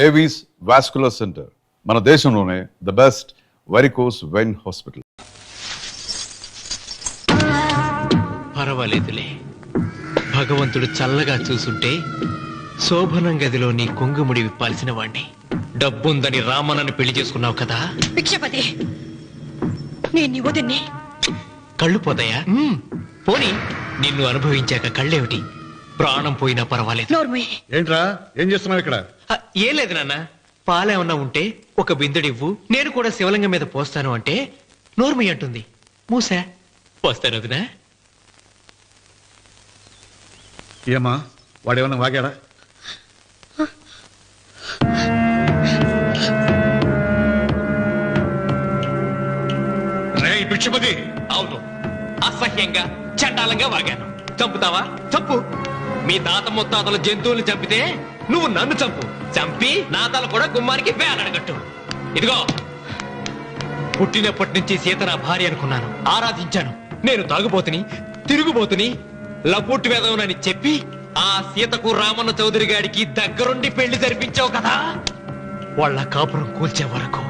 Avis vascular centre, మన దేశంలోనే the best varicose vein hospital. పర్వాలేదులే, భగవంతుడు చల్లగా చూసుంటే శోభనం గదిలో నీ కొంగుముడి విప్పాల్సిన వాణ్ణి. డబ్బుందని రామనని పెళ్లి చేసుకున్నావు కదా. భిక్షపతి, నేను నీ వదిన్ని. కళ్ళు పోతాయా? పోనీ, నిన్ను అనుభవించాక కళ్ళేమిటి? ప్రాణం పోయినా పర్వాలేదు. ఏంట్రా, ఏం చేస్తున్నావు ఇక్కడ? ఏం లేదు నాన్న, పాలేమన్నా ఉంటే ఒక బిందెడివ్వు, నేను కూడా శివలింగం మీద పోస్తాను అంటే నోర్మి అంటుంది. మూసా పోస్తాను వదినా. ఏమా, వాడేమన్నా వాగాడా? భిక్షపతి, అవును, అసహ్యంగా చండాలంగా వాగాను. చంపుతావా? చంపు. మీ తాత ముత్తాతలు జంతువుల్ని చంపితే నువ్వు నన్ను చంపు. చంపి నా తల కూడా గుమ్మానికి వేలాడగట్టు. ఇదిగో, పుట్టినప్పటి నుంచి సీత నా భార్య అనుకున్నాను, ఆరాధించాను. నేను తాగుబోతుని, తిరుగుబోతుని, లపుట్టు వేదవునని చెప్పి ఆ సీతకు రామన్న చౌదరి గారికి దగ్గరుండి పెళ్లి జరిపించావు కదా. వాళ్ళ కాపురం కూల్చే వరకు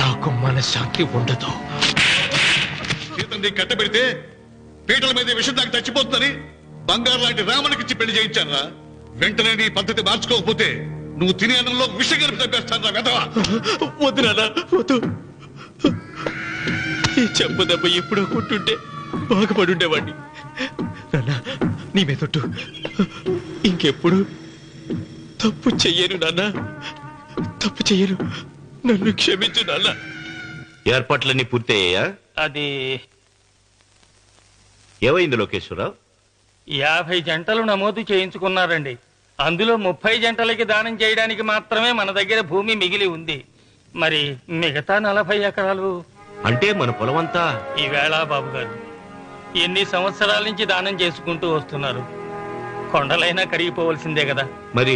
నాకు మనశ్శాంతి ఉండదు. సీతని కట్టబెడితే పీటల మీద విషం దాకా చచ్చిపోతుందని బంగారు లాంటి రామునికిచ్చి పెళ్లి చేయించాను. వెంటనే నీ పద్ధతి మార్చుకోకపోతే నువ్వు తినే అన్నంలో విషం కలిపి తప్పేస్తాను రా వెధవా. వద్దు నాన్న, వద్దు. ఈ చెప్పు దెబ్బ ఎప్పుడో కొట్టుంటే బాగుపడుండేవాడిని. నాన్న, నీ మీదొట్టు, ఇంకెప్పుడు తప్పు చెయ్యను నాన్న, తప్పు చెయ్యను. నన్ను క్షమించు నాన్న. ఏర్పాట్లన్నీ పూర్తయ్యాయా? అది ఏమైంది లోకేశ్వరరావు? 50 జంటలు నమోదు చేయించుకున్నారండి. అందులో 30 జంటలకి దానం చేయడానికి మాత్రమే మన దగ్గర భూమి మిగిలి ఉంది. మరి మిగతా 40 ఎకరాలు అంటే మన పొలమంతా ఈవేళ బాబు గారు ఎన్ని సంవత్సరాల నుంచి దానం చేసుకుంటూ వస్తున్నారు. కొండలైనా కరిగిపోవలసిందే కదా. మరి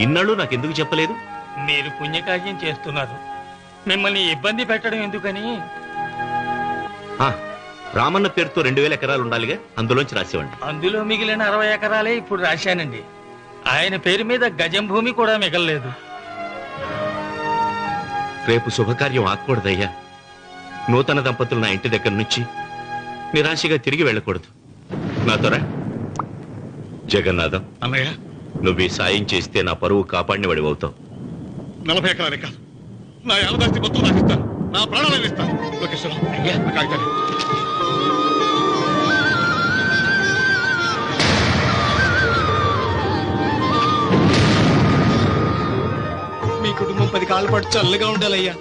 ఇన్నాళ్ళు నాకెందుకు చెప్పలేదు? మీరు పుణ్యకార్యం చేస్తున్నారు, మిమ్మల్ని ఇబ్బంది పెట్టడం ఎందుకని. రామన్న పేరుతో 2000 ఎకరాలు ఉండాలిగా, అందులోంచి రాసేవండి. అందులో మిగిలిన 60 ఎకరాలే ఇప్పుడు రాశానండి. ఆయన పేరు మీద గజం భూమి కూడా మిగలలేదు. రేపు శుభకార్యం ఆకూడదయ్యా. నూతన దంపతులు నా ఇంటి దగ్గర నుంచి నిరాశగా తిరిగి వెళ్ళకూడదు. నాతోరా జగన్నాథం. అన్నయ్య, నువ్వు ఈ సాయం చేస్తే నా పరువు కాపాడిన వాడి అవుతావు. 40 ఎకరాలే కాదు, నా యావదాస్తి మొత్తం నాకు ఇస్తాను, నా ప్రాణాలను ఇస్తాను. లోకేశ్వరరావు, అయ్యా నా కాగితాలు. మీ కుటుంబం 10 కాళ్ళ పాటు చల్లగా ఉండాలయ్యా.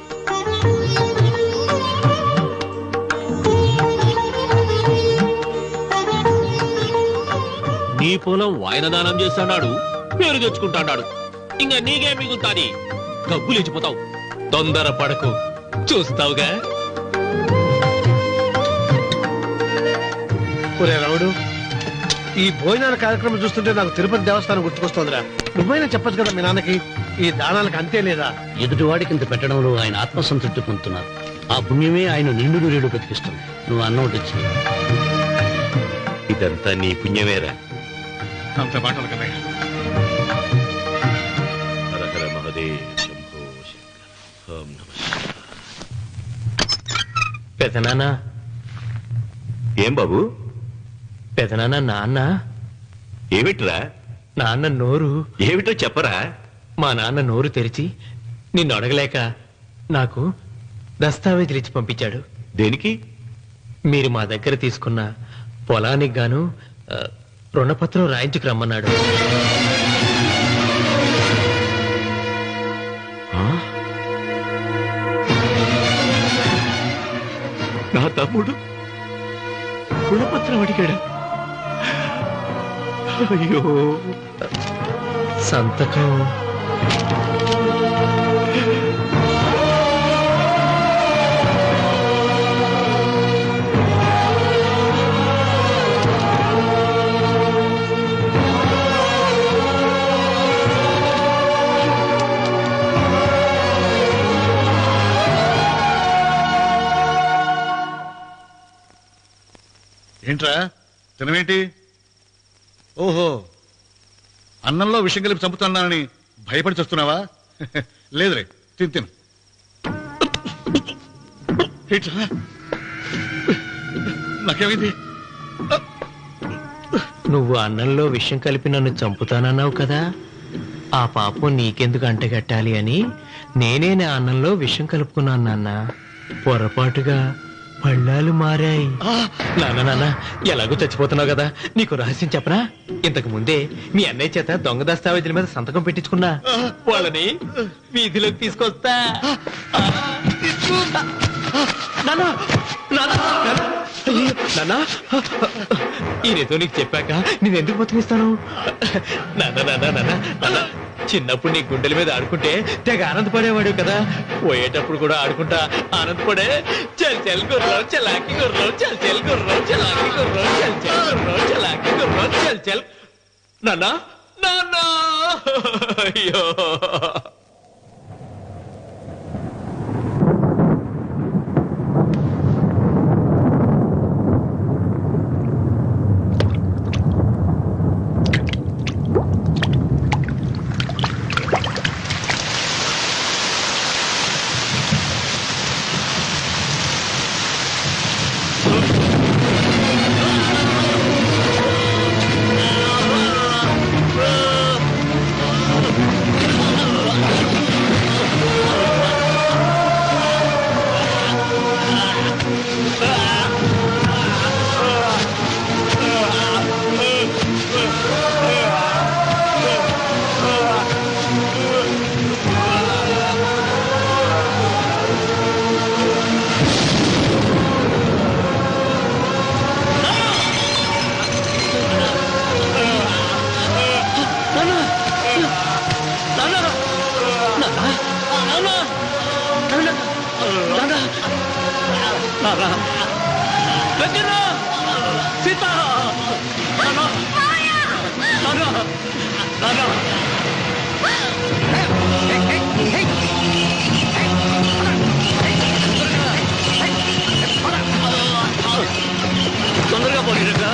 నీ పొలం వాయన దానం చేస్తాడు, పేరు తెచ్చుకుంటాడు. ఇంకా నీకే మిగులుతాది, గబ్బు లేచిపోతావు. తొందర పడకు, చూస్తావుగా. ఒరే రావుడు, ఈ భోజనాల కార్యక్రమం చూస్తుంటే నాకు తిరుపతి దేవస్థానం గుర్తుకొస్తోందిరా. నువ్వైనా చెప్పచ్చు కదా మీ నాన్నకి, ఈ దానాలకు అంతే లేదా? ఎదుటివాడికి ఇంత పెట్టడంలో ఆయన ఆత్మసంతృప్తి పొందుతున్నారు. ఆ పుణ్యమే ఆయన నిండు నూరేడు బతికిస్తుంది. నువ్వు అన్నం వచ్చి ఇదంతా నీ పుణ్యమేరా. అంత మాటలు కదయ్య. హర హర మహదేవ్ శంభో శంకర. ఓం నమః. పెదనాన్న, ఏం బాబు? పెదనాన్న, నాన్న. ఏమిట్రా? నాన్న నోరు. ఏమిటో చెప్పరా. మా నాన్న నోరు తెరిచి నిన్ను అడగలేక నాకు దస్తావేజీలు ఇచ్చి పంపించాడు. దేనికి? మీరు మా దగ్గర తీసుకున్న పొలానికి గాను రుణపత్రం రాయించుకు రమ్మన్నాడు. నా తమ్ముడు రుణపత్రం అడిగాడు. అయ్యో, సంతకం ఏంట్రా తినవేంటి? ఓహో, అన్నంలో విషం కలిపి చంపుతున్నానని భయపడి చూస్తున్నావా? లేదురే, తిను. ఏంట్రా? నాకేమైంది? నువ్వు అన్నంలో విషం కలిపి నన్ను చంపుతానన్నావు కదా, ఆ పాపం నీకెందుకు అంటగట్టాలి అని నేనే నా అన్నంలో విషం కలుపుకున్నాను నాన్న. పొరపాటుగా పళ్ళాలు మారాయి. నాన్న ఎలాగో చచ్చిపోతున్నావు కదా, నీకు రహస్యం చెప్పనా? ఇంతకు ముందే మీ అన్నయ్య చేత దొంగ దస్తావేజీల మీద సంతకం పెట్టించుకున్నా. వాళ్ళని వీధిలోకి తీసుకొస్తా. ఈయనతో నీకు చెప్పాక నేను ఎందుకు బతికిస్తాను? నాన్న చిన్నప్పుడు నీ గుండెల మీద ఆడుకుంటే తెగ ఆనందపడేవాడు కదా, పోయేటప్పుడు కూడా ఆడుకుంటా ఆనందపడే. చల్ చల్ గుర్రం చలాకి గుర్రం, చల్ చల్ గుర్రం చలాకి గుర్రం, చల్ చల్ గుర్రం చలాకి గుర్రం, చల్ చల్. నాన్న అయ్యో తొందరగా పోయిరా.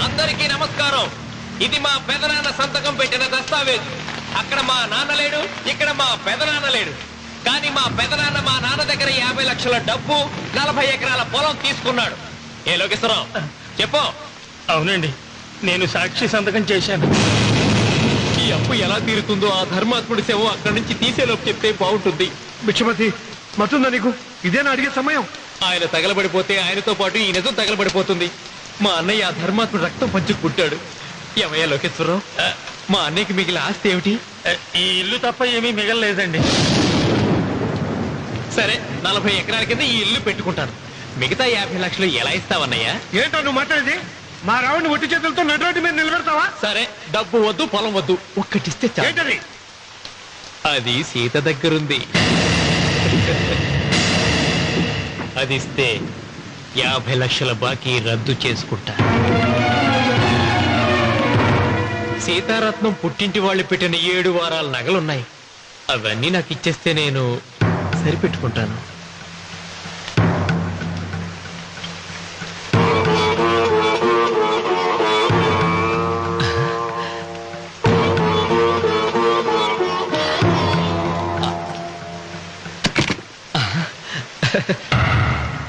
అందరికీ నమస్కారం. ఇది మా పెదనాన్న సంతకం పెట్టిన దస్తావేజు. అక్కడ మా నాన్న లేడు, ఇక్కడ మా పెదనాన్న లేడు. కానీ మా పెదనాన్న మా నాన్న దగ్గర 50 లక్షల డబ్బు, 40 ఎకరాల పొలం తీసుకున్నాడు. ఏ లోకేశ్వరరావు చెప్పు. అవునండి, నేను సాక్షి సంతకం చేశాను. ఈ అప్పు ఎలా తీరుతుందో ఆ ధర్మాత్ముడి శవం అక్కడి నుంచి తీసేలోపు చెప్తే బాగుంటుంది. భిక్షపతి, మతుందా నీకు? ఇదేనా అడిగే సమయం? ఆయన తగలబడిపోతే ఆయనతో పాటు ఈ నిజం తగలబడిపోతుంది. మా అన్నయ్య ఆ ధర్మాత్ముడు రక్తం పంచుకు పుట్టాడు. ఏమయ్యా లోకేశ్వరరావు, మా అన్నయ్యకి మిగిలిన ఆస్తి ఏమిటి? ఈ ఇల్లు తప్ప ఏమీ మిగలలేదండి. సరే, 40 ఎకరాల కింద ఈ ఇల్లు పెట్టుకుంటాను. మిగతా 50 లక్షలు ఎలా ఇస్తావన్నయ్యా? ఏంటో నువ్వు మాట్లాడేది? మా రావుని ఒట్టి చేతులతో నడురోడ్డు మీద నిలబెడతావా? సరే, డబ్బు వద్దు, పొలం వద్దు, ఒక్కటిస్తే చాలు. ఏంటది? అది సీత దగ్గరుంది. అది ఇస్తే 50 లక్షల బాకీ రద్దు చేసుకుంటా. సీతారత్నం పుట్టింటి వాళ్ళు పెట్టిన 7 వారాల నగలున్నాయి. అవన్నీ నాకు ఇచ్చేస్తే నేను సరిపెట్టుకుంటాను.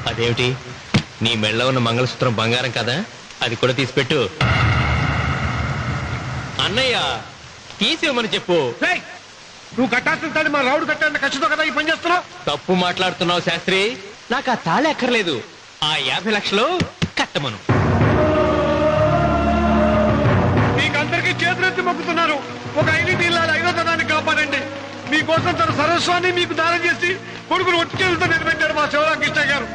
అదేమిటి, నీ మెళ్ళ ఉన్న మంగళసూత్రం బంగారం కదా, అది కూడా తీసిపెట్టు. అన్నయ్య తీసేమని చెప్పు. రేయ్, నువ్వు కట్టాల్సిన తాడు మా రావుడు కట్టాలని ఖచ్చితంగా కదా ఈ పని చేస్తున్నావు. తప్పు మాట్లాడుతున్నావు శాస్త్రి. నాకు ఆ తాళి అక్కర్లేదు, ఆ 50 లక్షలు కట్టమను. నీకందరికీ చేతులెత్తి మొక్కుతున్నారు. ఒక ఐదు ఇళ్ళ ఐదో తనాన్ని కాపాడండి. మీకోసం తన సర్వస్వాన్ని మీకు దానం చేసి కొడుకును ఒట్టుకెళ్తూ నిలబెట్టారు మా శివరామకృష్ణ గారు.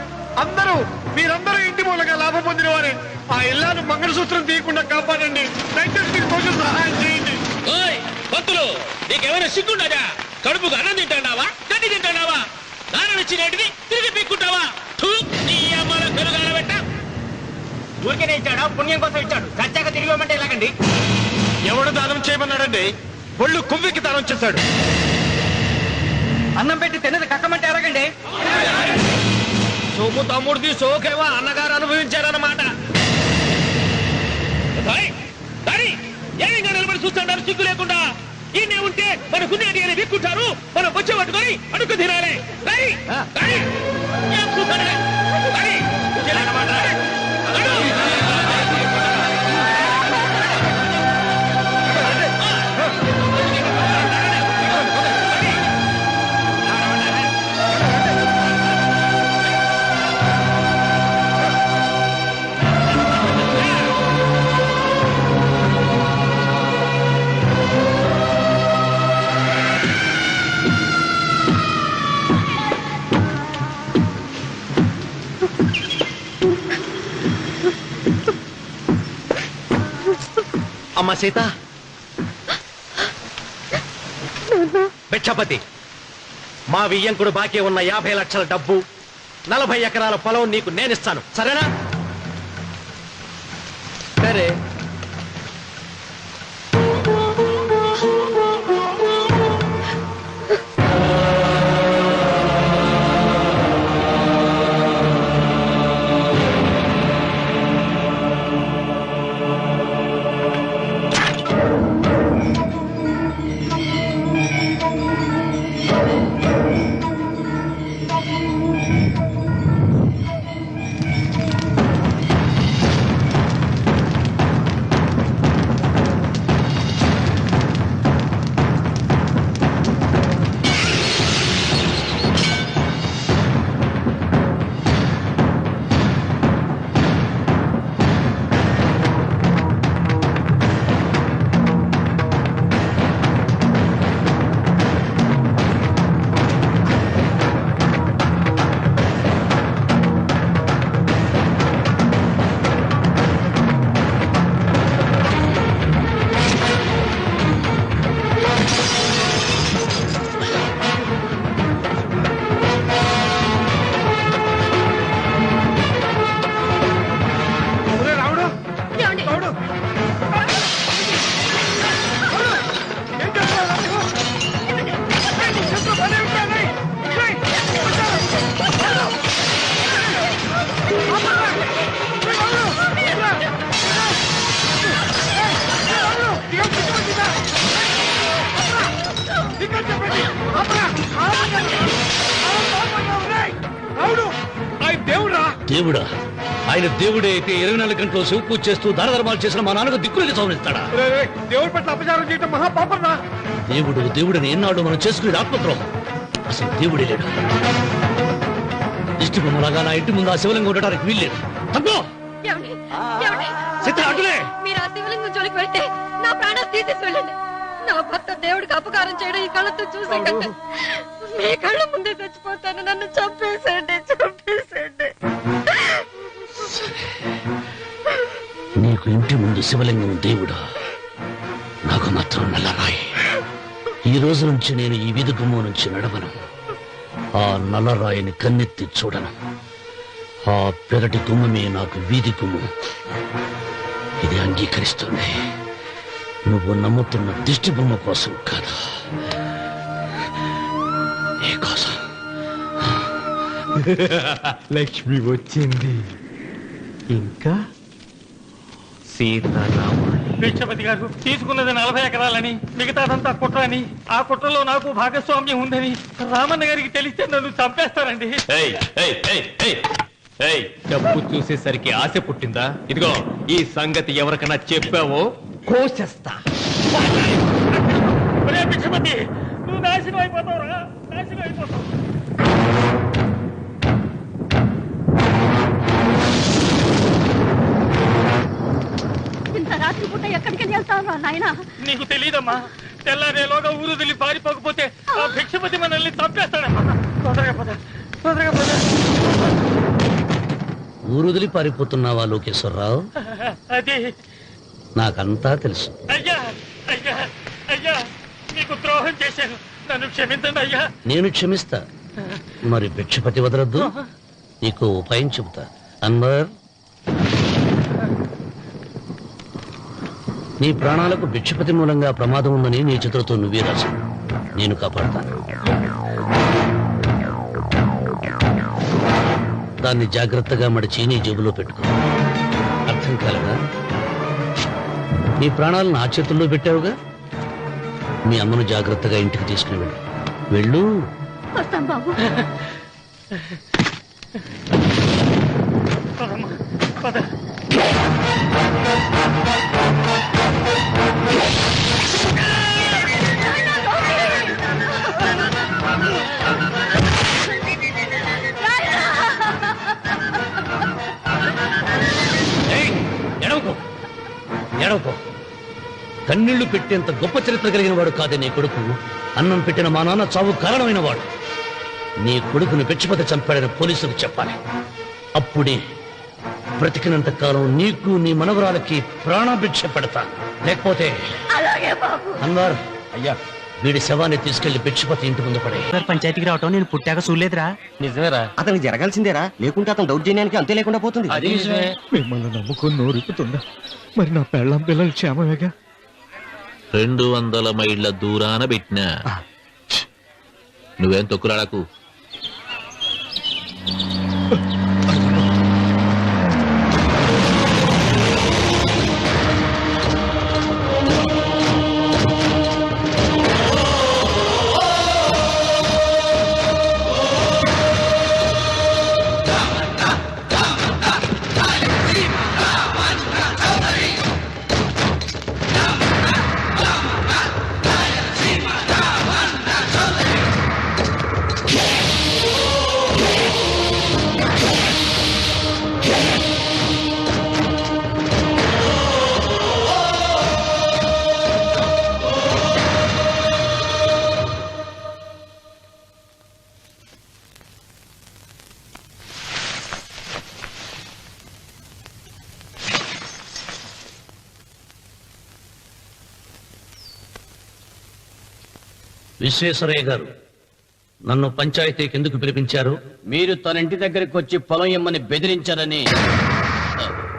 మీరందరూ ఇంటి మూలంగా లాభం పొందిన వారే. ఆ ఇల్లాను మంగళసూత్రం తీయకుండా కాపాడండి. దయచేసి మీరు కొంచెం సహాయం చేయండి. భక్తులు నీకేమైనా సిగ్గుండగా? కడుపుకు అన్నం తింటాడావా, గడ్డి తింటాడావా? దానం ఇచ్చినట్టుది తిరిగి పీక్కుంటావా? ఊరికేనే ఇచ్చాడా? పుణ్యం కోసం ఇచ్చాడు. సత్యాక తిరిగి ఇవ్వమంటే ఎలాగండి? ఎవడు దానం చేయమన్నాడండి? ఒళ్ళు కొవ్వెక్కి దానం చేశాడు. అన్నం పెట్టి తిన్నది కక్కమంటే ఎలాగండి? సోము తమ్ముడిది సోకేవా అన్నగారు అనుభవించారన్నమాట. ఏమైనా నిలబడి చూస్తాడారు సిగ్గు లేకుండా. ఈయనే ఉంటే మన కునేది అని విక్కుంటారు. మనం వచ్చే పట్టుకొని అడుగు తినాలి. ఏం చూస్తాడే అమ్మ సీత, భిక్షపతి, మా వియ్యంకుడు బాకీ ఉన్న 50 లక్షల డబ్బు, 40 ఎకరాల పొలం నీకు నేనిస్తాను, సరేనా? సరే. దేవుడా? ఆయన దేవుడే అయితే 24 గంటలు శివ పూజ చేస్తూ దానధర్మాలు చేసిన మా నాన్నకు దిక్కులకి సౌనిస్తాడా? దేవుడి పట్ల అపచారం చేయటం మహాపాపం. దేవుడిని ఎన్నాడు మనం చేసుకునేది ఆత్మద్రోహం. అసలు దేవుడే లేడు. దిష్టి బొమ్మలాగా నా ఇంటి ముందు ఆ శివలింగం ఉండడానికి వీల్లేదు. తప్పో మీరు ఆ శివలింగం జోలికి వెళ్తే నా ప్రాణాలు తీసేసి వెళ్ళండి. నా భర్త దేవుడికి అపకారం చేయడం ఈ కళ్ళతో చూసాక మీ కళ్ళ ముందే చచ్చిపోతాను. నన్ను చంపేసండి. నీకు ఇంటి ముందు శివలింగం దేవుడా, నాకు మాత్రం నల్లరాయి. ఈ రోజు నుంచి నేను ఈ వీధి గుమ్మం నుంచి నడవను. ఆ నల్లరాయిని కన్నెత్తి చూడను. ఆ పెరటి గుమ్మమే నాకు వీధి గుమ్మం. ఇది అంగీకరిస్తుంది. నువ్వు నమ్ముతున్న దిష్టి బొమ్మ కోసం కాదా, నీ కోసం. లక్ష్మి వచ్చింది. ఇంకా సీతారాముడు. భిక్షపతి గారు తీసుకున్నది 40 ఎకరాలని, మిగతాదంతా కుట్ర అని, ఆ కుట్రలో నాకు భాగస్వామ్యం ఉందని రామన్న గారికి తెలిస్తే నన్ను చంపేస్తారండి. డబ్బు చూసేసరికి ఆశ పుట్టిందా? ఇదిగో ఈ సంగతి ఎవరికైనా చెప్పావో కోసేస్తా. భిక్షపతి, నువ్వు నాశనం అయిపోతావురా, నాశనం అయిపోతావు. ఇంత రాత్రి పూట ఎక్కడికి వెళ్తావు? చేస్తాను నాయనా? నీకు తెలియదమ్మా, తెల్లారేలోగా ఊరు వదిలి పారిపోకపోతే ఆ భిక్షపతి మనల్ని చంపేస్తాడమ్మా. తొందరగా పద, తొందరగా పద. ఊరుదిలి పారిపోతున్నావా లోకేశ్వరరావు? అది నాకంతా తెలుసు. అయ్యా అయ్యా అయ్యా, మీకు ద్రోహం చేశాను, నన్ను క్షమించండి అయ్యా. నేను క్షమిస్తా, మరి భిక్షపతి వదలొద్దు. నీకు ఉపాయం చెబుతా. అన్వర్, నీ ప్రాణాలకు భిక్షపతి మూలంగా ప్రమాదం ఉందని నీ చేతులతో నువ్వే రాసు. నేను కాపాడతాను. దాన్ని జాగ్రత్తగా మడిచి నీ జేబులో పెట్టుకో. అర్థం కాలేదా? నీ ప్రాణాలను ఆ చేతుల్లో పెట్టావుగా, మీ అమ్మను జాగ్రత్తగా ఇంటికి తీసుకుని వెళ్ళు. వెళ్ళు. వస్తాం బాబు. పదమ్మా, పద. ఏడవకో. కన్నీళ్లు పెట్టేంత గొప్ప చరిత్ర కలిగిన వాడు కాదే నీ కొడుకు. అన్నం పెట్టిన మా నాన్న చావు కారణమైన వాడు. నీ కొడుకును భిక్షపతి చంపాడని పోలీసులకు చెప్పాలి. అప్పుడే బ్రతికినంత కాలం నీకు నీ మనవరాలకి ప్రాణభిక్ష పెడతా. లేకపోతే అన్వర్, అయ్యా, వీడి శవాన్ని తీసుకెళ్లి భిక్షపతి ఇంటి ముందు పడే. పంచాయతీకి రావటం నేను పుట్టాక చూడలేదురా. నిజమేరా? అతనికి జరగాల్సిందేరా, లేకుంటే అతను దౌర్జన్యానికి అంతే లేకుండా పోతుంది. అది నిజమే. మిమ్మల్ని నమ్ముకుని నోరుపుతుందా? మరి నా పెళ్ళం పిల్లలు క్షేమమేగా? 200 మైళ్ళ దూరాన పెట్టినా. నువ్వేం తొక్కులాడకు. విశ్వేశ్వరయ్య గారు, నన్ను పంచాయతీకి ఎందుకు పిలిపించారు? మీరు తన ఇంటి దగ్గరికి వచ్చి పొలం ఇమ్మని బెదిరించారని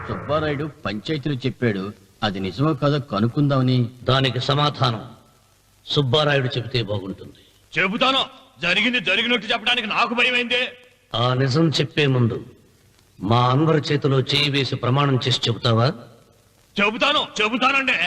సుబ్బారాయుడు పంచాయతీలో చెప్పాడు. అది నిజమో కాదో కనుక్కుందామని. దానికి సమాధానం సుబ్బారాయుడు చెబితే బాగుంటుంది. చెబుతాను. జరిగింది జరిగినట్టు చెప్పడానికి నాకు భయమైందే. ఆ నిజం చెప్పే ముందు మా అన్వర్ చేతిలో చేయి వేసి ప్రమాణం చేసి చెబుతావా? చెబుతానండి.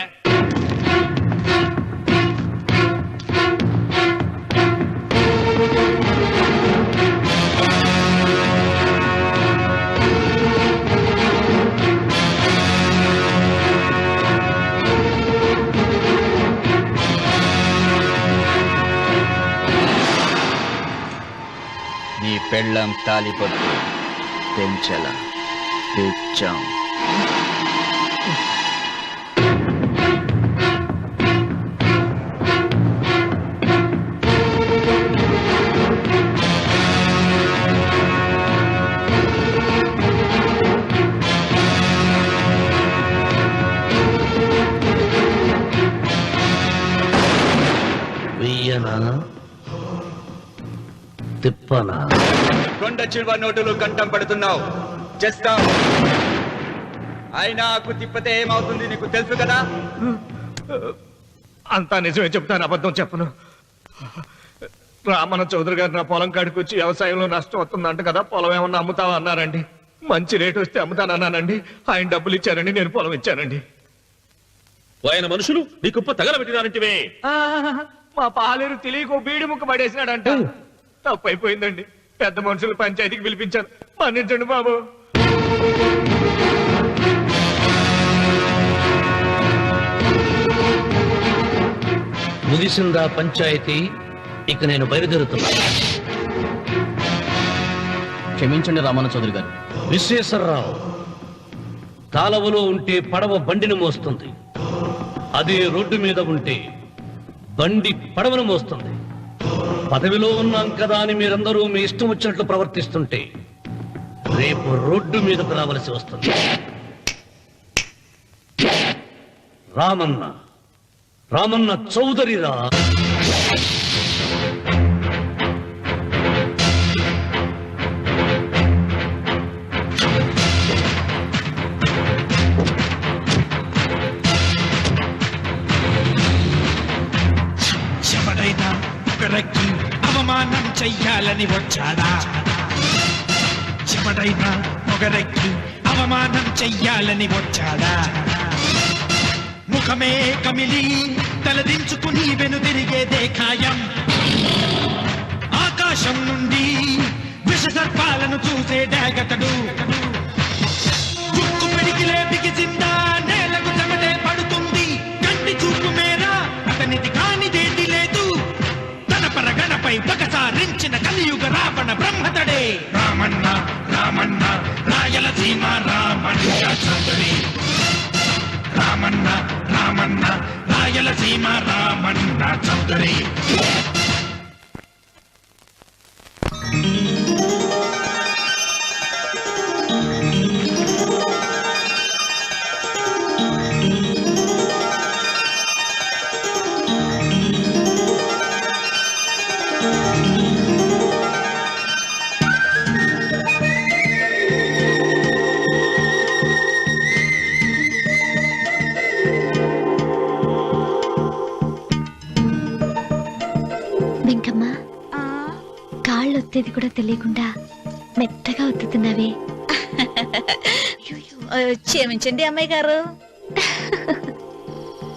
నీ పెళ్ళం తాలిపొట్టు పెంచల తెచ్చాం. వెయ్యనా తిప్పనా? కొండ చిల్వ నోటులు కంఠం పడుతున్నావు. చేస్తాం. అయినా తిప్పతే ఏమవుతుంది నీకు తెలుసు కదా. అంతా నిజమే చెప్తాను, అబద్ధం చెప్పను. రామన్న చౌదరి గారు నా పొలం కాడికి వచ్చి వ్యవసాయంలో నష్టం వస్తుందంట కదా, పొలం ఏమన్నా అమ్ముతావా అన్నారండి. మంచి రేటు వస్తే అమ్ముతానన్నానండి. ఆయన డబ్బులు ఇచ్చారండి, నేను పొలం ఇచ్చానండి. ఆయన మనుషులు నీ కుప్ప తగలబెట్టినారంటివే. మా పాలేరు తెలియకో బీడి ముక్క పడేసినాడంట. తప్పు అయిపోయిందండి. పెద్ద మనుషులు పంచాయతీకి పిలిపించారు. మన్నించండి బాబు. ముగిసిందా పంచాయతీ? ఇక నేను బయలుదేరుతున్నా. క్షమించండి రామన్న చౌదరి గారు. విశ్వేశ్వరరావు, కాలవలో ఉంటే పడవ బండిని మోస్తుంది. అదే రోడ్డు మీద ఉంటే బండి పడవను మోస్తుంది. పదవిలో ఉన్నాం కదా అని మీరందరూ మీ ఇష్టం వచ్చినట్లు ప్రవర్తిస్తుంటే రేపు రోడ్డు మీదకు రావలసి వస్తుంది. రామన్న చౌదరిరా. ఎవడైనా ఒకరికి అవమానం చెయ్యాలని వచ్చాడా? ఎవడైనా ఒకరికి అవమానం చెయ్యాలని వచ్చాడా? ముఖమే కమిలి తలదించుకుని వెనుదిరిగేదే ఖాయం. ఆకాశం నుండి విష సర్పాలను చూసే డాగతడు. చుక్కు పిడికిలే బిగిసిందా నేలకు చెమటే పడుతుంది. కంటి చూపు మేరా అతనిది కానిదేది లేదు. తన పరగణపై పగసారించిన కలియుగ రావణ బ్రహ్మతడే. రామన్న రామన్న రాయలసీమ రామన్న చౌదరి. రామన్న రామన్న రాయలసీమ రామన్న చౌదరి. వెంకమ్మ, కాళ్ళు ఒత్తేది కూడా తెలియకుండా మెత్తగా ఒత్తుతున్నావే. క్షమించండి అమ్మాయి గారు.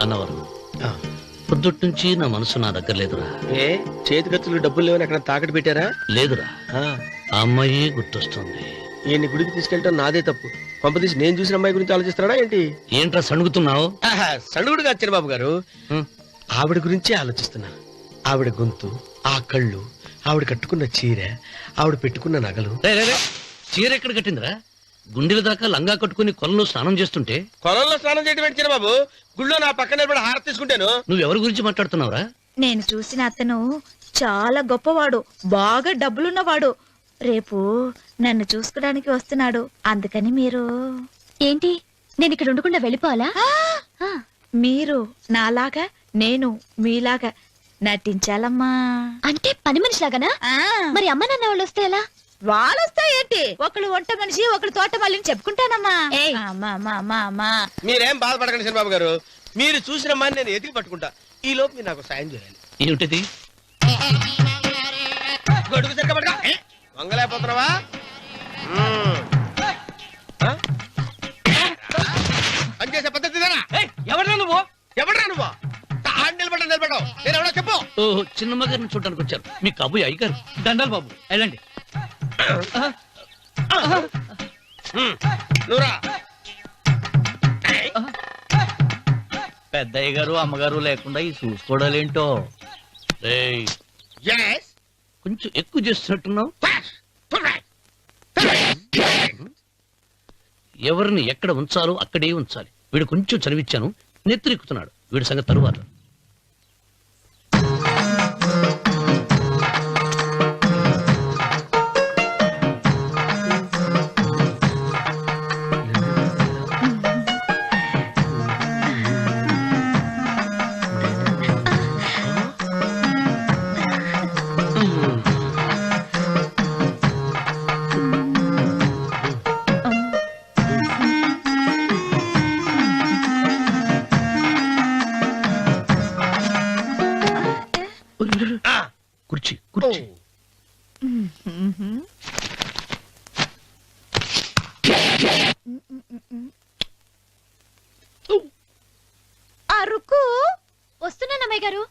అన్నవరం, పొద్దుటి నుంచి నా మనసు నా దగ్గర లేదురా. ఏ చేతి ఖర్చులు డబ్బులు లేవని అక్కడ తాకట్టు పెట్టారా? లేదురా, ఆ అమ్మాయి గుర్తొస్తుంది. ఈయన్ని గుడికి తీసుకెళ్ళటం నాదే తప్పు. పంపదీసి నేను చూసిన అమ్మాయి గురించి ఆలోచిస్తున్నాడా ఏంటి? ఏంట్రా సణుగుతున్నావు? సణుగుడు కాదు చిన్నబాబు గారు, ఆవిడ గురించి ఆలోచిస్తున్నా. ఆవిడ గొంతు, ఆ కళ్ళు, ఆవిడ కట్టుకున్న చీర, ఆవిడ పెట్టుకున్న నగలు. చీర ఎక్కడ కట్టిందిరా? గుండెల దాకా లంగా కట్టుకుని కొలంలో స్నానం చేస్తుంటే. కొలంలో స్నానం చేయడం ఏంటి చిన్నబాబు? గుళ్ళో నా పక్కన హారతి తీసుకుంటాను. నువ్వెవరి గురించి మాట్లాడుతున్నావురా? నేను చూసిన అతను చాలా గొప్పవాడు, బాగా డబ్బులున్నవాడు. రేపు నన్ను చూసుకోడానికి వస్తున్నాడు. అందుకని మీరు ఏంటి, నేను ఇక్కడ ఉండకుండా వెళ్ళిపోవాలా? మీరు నాలాగా, నేను మీలాగా నటించాలమ్మా. అంటే పని మనిషిలాగానా? మరి అమ్మ నాన్న వాళ్ళు వస్తే ఎలా? వాళ్ళు వస్తాయేంటి? ఒకళ్ళు వంట మనిషి, ఒకళ్ళు తోట మళ్ళీ చెప్పుకుంటానమ్మా. మీరేం బాధపడకండి చంద్రబాబు గారు. మీరు చూసిన అమ్మాయిని నేను ఎతికి పట్టుకుంటా. ఈ లోపు మీరు నాకు సాయం చేయాలి. ఏమిటిది? గొడుగు సరిగ్గా పట్టుకో. వంగలేకపోతున్నావా? పనిచేసే పద్ధతి ఎవరా నువ్వు? ఎవడరా నువ్వు? నిలబడ్డావు. నేను ఎవడో చెప్పు. ఓహో, చిన్నమ్మ గారిని చూడడానికి వచ్చారు. మీ కబుయ్య అయ్యగారు. దండాలు బాబు, వెళ్ళండి. నువ్వురా. పెద్దయ్య గారు అమ్మగారు లేకుండా ఈ చూసుకోవడాలేంటో. కొంచెం ఎక్కువ చేస్తున్నట్టున్నావు. ఎవరిని ఎక్కడ ఉంచాలో అక్కడే ఉంచాలి. వీడు కొంచెం చదివిచ్చాను, నెత్తిరెక్కుతున్నాడు. వీడి సంగతి తరువాత. కుర్చీ కుర్చీ. అరుకు వస్తున్నాను అమ్మాయి గారు.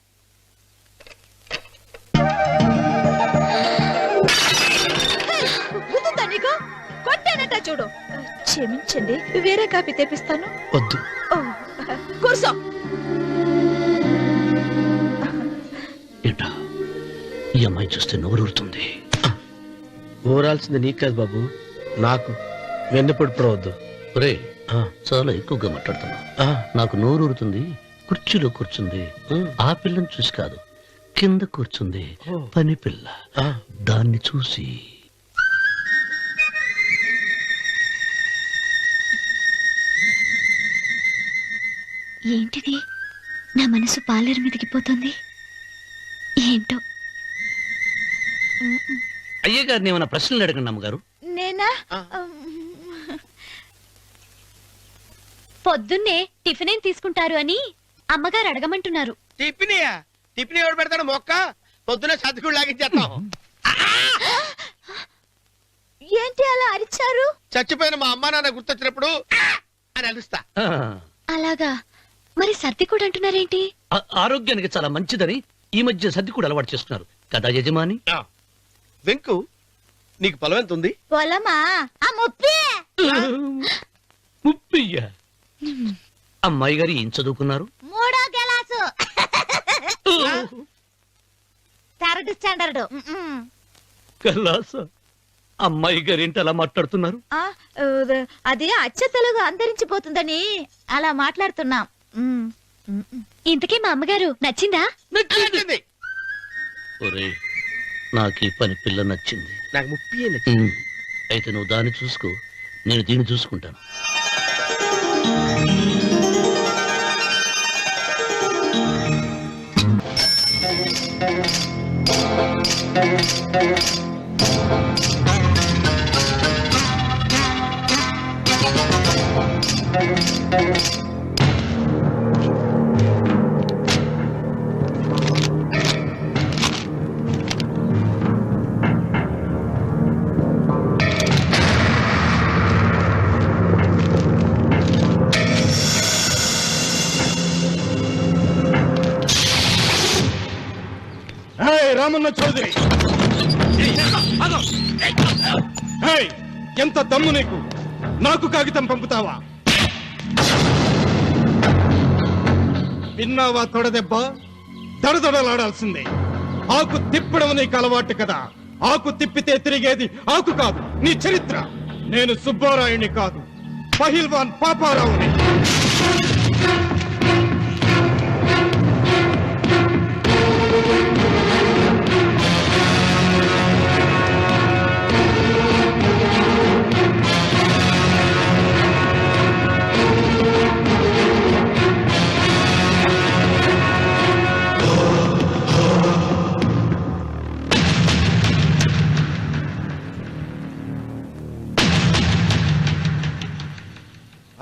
గుద్దుతా నీకు? కొట్టానట చూడు. క్షమించండి, వేరే కాపీ తెప్పిస్తాను. వద్దు. కూర్చో. ఏంటా ఈ అమ్మాయి చూస్తే నోరూరుతుంది. ఊరాల్సింది నీకు కాదు బాబు, నాకు. వెన్నపొడి పడవద్దు. రే, చాలా ఎక్కువగా మాట్లాడుతున్నా. నాకు నోరూరుతుంది, కుర్చీలో కూర్చుంది ఆ పిల్లని చూసి కాదు, కింద కూర్చుంది పని పిల్ల, దాన్ని చూసి. ఏంటిది? నా మనసు పాలేరు మీదకి పోతుంది. ఏంటో. అయ్యగారిని ఏమైనా ప్రశ్నలు అడగండి అమ్మగారు. నేనా? పొద్దున్నే టిఫిన్ ఏం తీసుకుంటారు అని అమ్మగారు అడగమంటున్నారు. టిఫినియా? టిఫిన్ ఎవడు పెడతాడు మొక్క? పొద్దున సతుకుడు లాగించేస్తాం. ఏంటి అలా అరిచారు? చచ్చిపోయిన మా అమ్మ నాన్న గుర్తొచ్చినప్పుడు అని అలుస్తా. అలాగా? మరి సర్ది కూడా అంటున్నారేంటి? ఆరోగ్యానికి చాలా మంచిదని ఈ మధ్య సర్ది కూడా అలవాటు చేస్తున్నారు కదా యజమాని. వెంకు, నీకు పొలం ఎంత ఉంది? పొలమా? ముప్పయ్య. అమ్మాయి గారు ఏం చదువుకున్నారు? 3వ క్లాసు, 3rd స్టాండర్డ్. కలాస. అమ్మాయి గారు ఏంటి అలా మాట్లాడుతున్నారు? అది అచ్చ తెలుగు అంతరించిపోతుందని అలా మాట్లాడుతున్నాం. ఇంతకీ మా అమ్మగారు నచ్చిందా? నచ్చింది. ఒరే, నాకు ఈ పని పిల్ల నచ్చింది. నాకు 30 నచ్చింది. అయితే నువ్వు దాన్ని చూసుకో, నేను దీన్ని చూసుకుంటాను. రామన్న చౌదరి, ఎంత దమ్ము నీకు? నాకు కాగితం పంపుతావా? విన్నావా తొడదెబ్బ? దడదడలాడాల్సిందే. ఆకు తిప్పడం నీకు అలవాటు కదా. ఆకు తిప్పితే తిరిగేది ఆకు కాదు, నీ చరిత్ర. నేను సుబ్బారాయుని కాదు, పహిల్వాన్ పాపారావుని.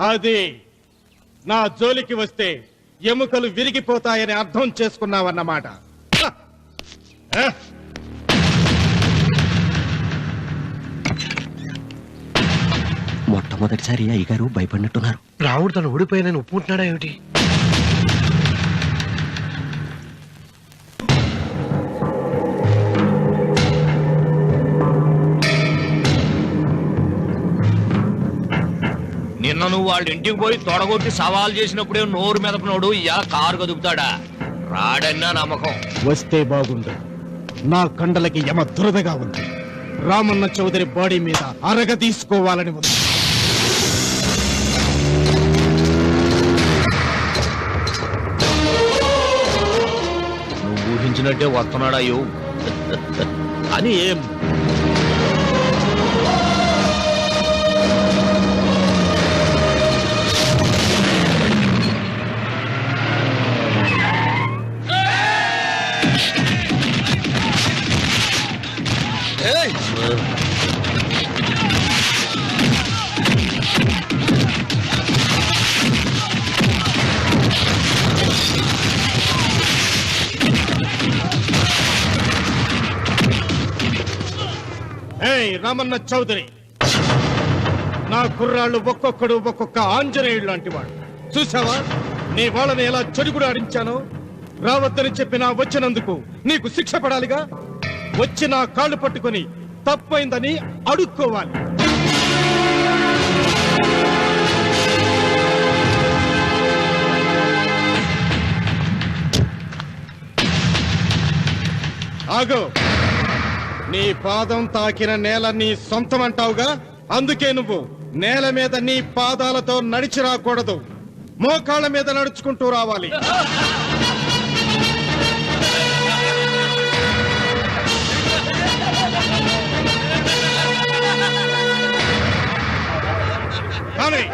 అది నా జోలికి వస్తే ఎముకలు విరిగిపోతాయని అర్థం చేసుకున్నావన్నమాట. మొట్టమొదటిసారి అయ్యగారు భయపడినట్టున్నారు. రాముడు తను ఓడిపోయానని ఒప్పుకుంటున్నాడా ఏమిటి? నిన్న నువ్వు వాళ్ళ ఇంటికి పోయి తొడగొట్టి సవాల్ చేసినప్పుడే నోరు మెదపనోడు ఇలా కారు కదుపుతాడా? రాడన్నా నమ్మకం. వస్తే బాగుండు. నా కండలకి యమ దురదగా ఉంది. రామన్న చౌదరి బాడీ మీద అరగ తీసుకోవాలని ఉంది. నువ్వు ఊహించినట్టే వస్తున్నాడయ్యో అని ఏం రామన్న చౌదరి, నా కుర్రాళ్ళు ఒక్కొక్కడు ఒక్కొక్క ఆంజనేయుడు లాంటి వాడు. చూసావా నీ వాళ్ళని ఎలా చెడుగుడు ఆడించానో? రావద్దని చెప్పినా వచ్చినందుకు నీకు శిక్ష పడాలిగా. వచ్చి నా కాళ్ళు పట్టుకొని తప్పైందని అడుక్కోవాలి. ఆగో, నీ పాదం తాకిన నేల నీ సొంతం అంటావుగా, అందుకే నువ్వు నేల మీద నీ పాదాలతో నడిచి రాకూడదు. మోకాళ్ళ మీద నడుచుకుంటూ రావాలి. కానీ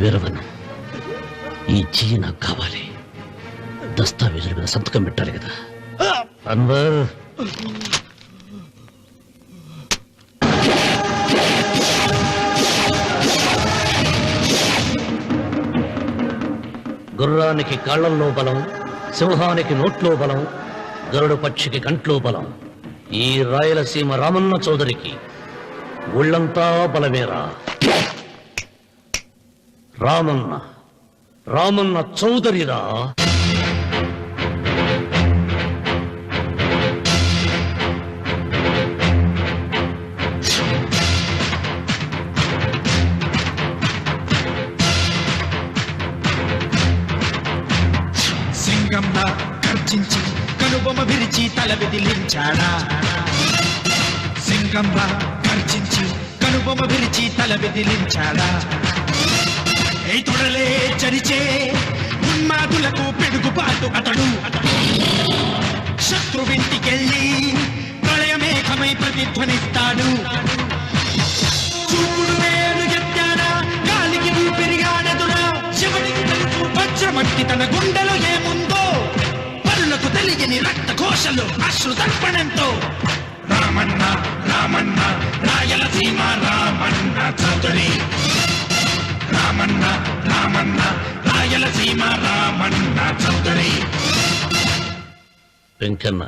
వీరవను, ఈ చెయ్యి నాకు కావాలి. దస్తావేజుల మీద సంతకం పెట్టాలి కదా. అన్వర్, గుర్రానికి కాళ్లల్లో బలం, సింహానికి నోట్లో బలం, గరుడు పక్షికి కంట్లో బలం. ఈ రాయలసీమ రామన్న చౌదరికి ఒళ్ళంతా బలమేరా. రామన్న రామన్న చౌదరిరా. సింగంలా గర్జించి కనుబొమ్మ విరిచి తల బెదిలించాడా. సింగంలా గర్జించి కనుబొమ్మ విరిచి తల బెదిలించాడా. ఏ తొడలే చరిచే ఉన్మాదులకు పిడుగుపాటు అతడు. శత్రువింటికెళ్ళి ప్రళయమేఘమై ప్రతిధ్వనిస్తాడు. చూపుడు వేలు ఎత్తాడా, గాలికి ఊపిరిగాడదురా. శివుడికి తెలుసు వజ్రమట్టి తన గుండెలో ఏముందో. పరులకు తెలియని రక్త ఘోషలు అశ్రు తర్పణంతో. రామన్న రామన్న రాయలసీమ రామన్న చౌదరి. రామన్న రామన్న రాయలసీమ రామన్న చౌదరి. వెంకన్న